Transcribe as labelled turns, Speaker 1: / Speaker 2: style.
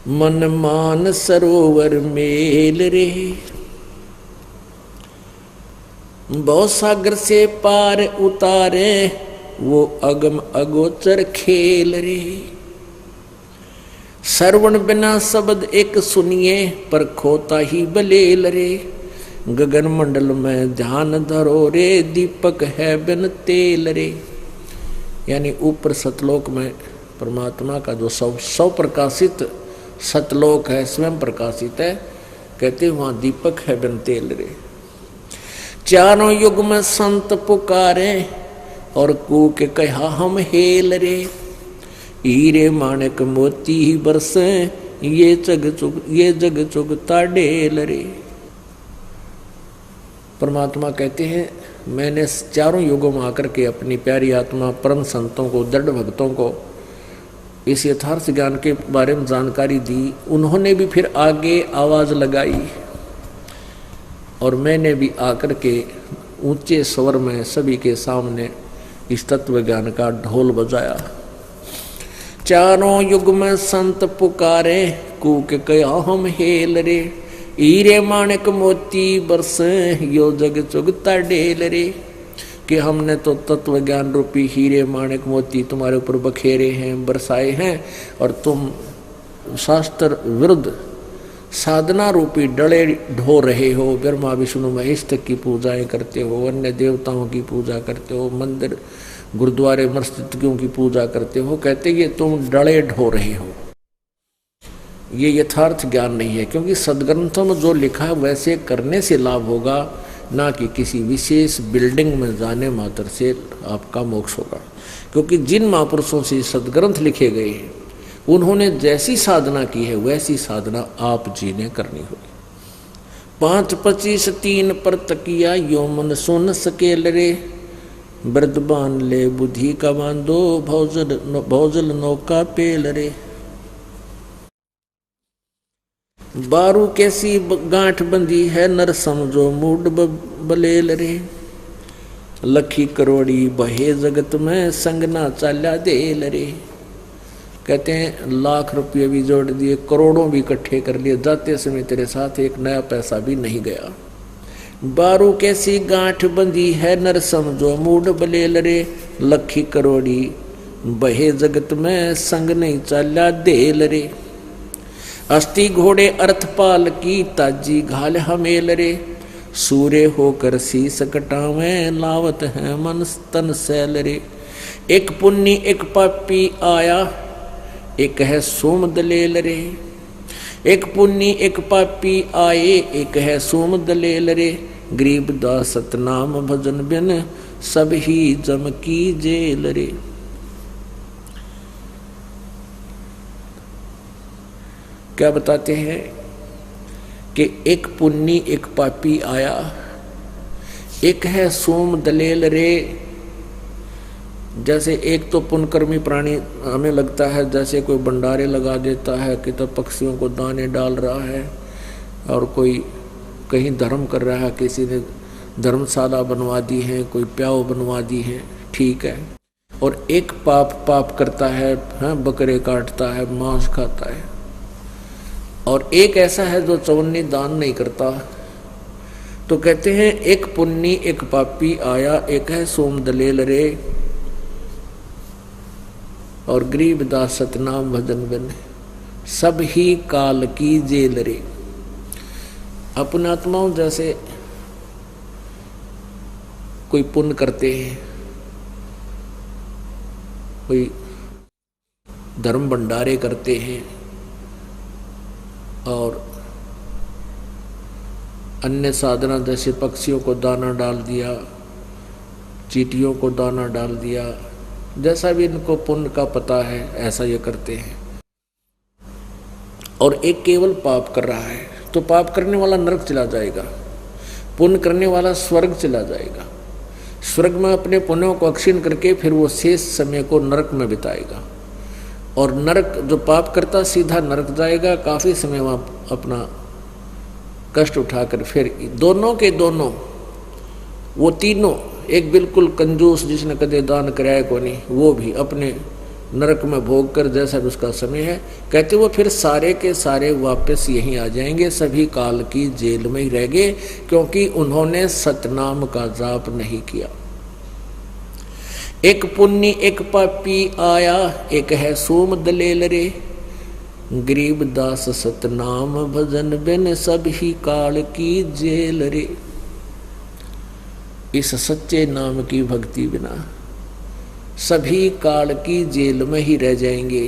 Speaker 1: मन मान सरोवर मेल रे। भव सागर से पार उतारे वो अगम अगोचर खेल रे। श्रवण बिना शब्द एक सुनिए पर खोता ही बलेल रे। गगन मंडल में ध्यान धरो रे दीपक है बिन तेल रे। यानी ऊपर सतलोक में परमात्मा का जो सौ प्रकाशित सतलोक है, स्वयं प्रकाशित है, कहते वहां दीपक है बिन तेल रे। चारों युग में संत पुकारे और कूक कहा हम हेल रे। हीरे माणक मोती बरसे ये जग चुगता डेल रे। परमात्मा कहते हैं मैंने चारों युगों में आकर के अपनी प्यारी आत्मा परम संतों को, दृढ़ भक्तों को इस यथार्थ ज्ञान के बारे में जानकारी दी। उन्होंने भी फिर आगे आवाज लगाई और मैंने भी आकर के ऊंचे स्वर में सभी के सामने इस तत्व ज्ञान का ढोल बजाया। चारों युग में संत पुकारे कूक कया हम हेल रे। हीरे माणक मोती बरसे यो जग चुगता डेल रे। कि हमने तो तत्व ज्ञान रूपी हीरे माणक मोती तुम्हारे ऊपर बखेरे हैं, बरसाए हैं, और तुम शास्त्र विरुद्ध साधना रूपी डले ढो रहे हो। ब्रह्मा विष्णु महेश तक की पूजाएं करते हो, अन्य देवताओं की पूजा करते हो, मंदिर गुरुद्वारे मस्जिदों की पूजा करते हो। कहते ये तुम डले ढो रहे हो, ये यथार्थ ज्ञान नहीं है। क्योंकि सदग्रंथों में जो लिखा है वैसे करने से लाभ होगा, ना कि किसी विशेष बिल्डिंग में जाने मात्र से आपका मोक्ष होगा। क्योंकि जिन महापुरुषों से सदग्रंथ लिखे गए हैं उन्होंने जैसी साधना की है वैसी साधना आप जी ने करनी होगी। 5-25 3 पर तकिया यो मन सुन सकेल रे। वृद्धबान ले बुद्धि का बांधो भौजल नौका पेल रे। बारू कैसी गांठ बंदी है नर समझो मूड बलेल रे। लखी करोड़ी बहे जगत में संगना चाल्या देल रे। कहते हैं लाख रुपये भी जोड़ दिए, करोड़ों भी इकट्ठे कर लिए, जाते समय तेरे साथ एक नया पैसा भी नहीं गया। बारू कैसी गांठ बंदी है नर समझो मूड बलेल रे। लखी करोड़ी बहे जगत में संग नहीं चाल्या देल रे। अस्थि घोड़े अर्थपाल की ताजी घाल हमेल रे। सूर्य होकर शीस कटावे लावत है मन तन सैल रे। एक पुण्य एक पापी आया एक है सोम दलेल रे। एक पुण्य एक पापी आए एक है सोम दलेल रे। गरीब दास सतनाम भजन बिन सब ही जम की जेल रे। क्या बताते हैं कि एक पुण्य एक पापी आया एक है सोम दलेल रे। जैसे एक तो पुण्यकर्मी प्राणी हमें लगता है जैसे कोई भंडारे लगा देता है कि तो पक्षियों को दाने डाल रहा है, और कोई कहीं धर्म कर रहा है, किसी ने धर्मशाला बनवा दी है, कोई प्याव बनवा दी है, ठीक है। और एक पाप करता है, बकरे काटता है, मांस खाता है। और एक ऐसा है जो चवन्नी दान नहीं करता। तो कहते हैं एक पुण्य एक पापी आया एक है सोम दलेल रे। और गरीब दास सतनाम भजन बिन सब ही काल की जेल रे। अपने आत्माओं जैसे कोई पुण्य करते हैं, कोई धर्म भंडारे करते हैं, और अन्य साधना जैसे पक्षियों को दाना डाल दिया, चींटियों को दाना डाल दिया, जैसा भी इनको पुण्य का पता है ऐसा ये करते हैं। और एक केवल पाप कर रहा है तो पाप करने वाला नरक चला जाएगा, पुण्य करने वाला स्वर्ग चला जाएगा। स्वर्ग में अपने पुण्यों को अक्षीण करके फिर वो शेष समय को नरक में बिताएगा। और नरक जो पाप करता सीधा नरक जाएगा, काफी समय वहाँ अपना कष्ट उठाकर फिर दोनों के दोनों वो तीनों, एक बिल्कुल कंजूस जिसने कदे दान कराया को नहीं, वो भी अपने नरक में भोग कर जैसा भी उसका समय है। कहते वो फिर सारे के सारे वापस यहीं आ जाएंगे, सभी काल की जेल में ही रह गए, क्योंकि उन्होंने सतनाम का जाप नहीं किया। एक पुण्य एक पापी आया, एक है सोम दलेल रे, गरीब दास सतनाम भजन बिन सब ही काल की जेल रे। इस सच्चे नाम की भक्ति बिना सभी काल की जेल में ही रह जाएंगे।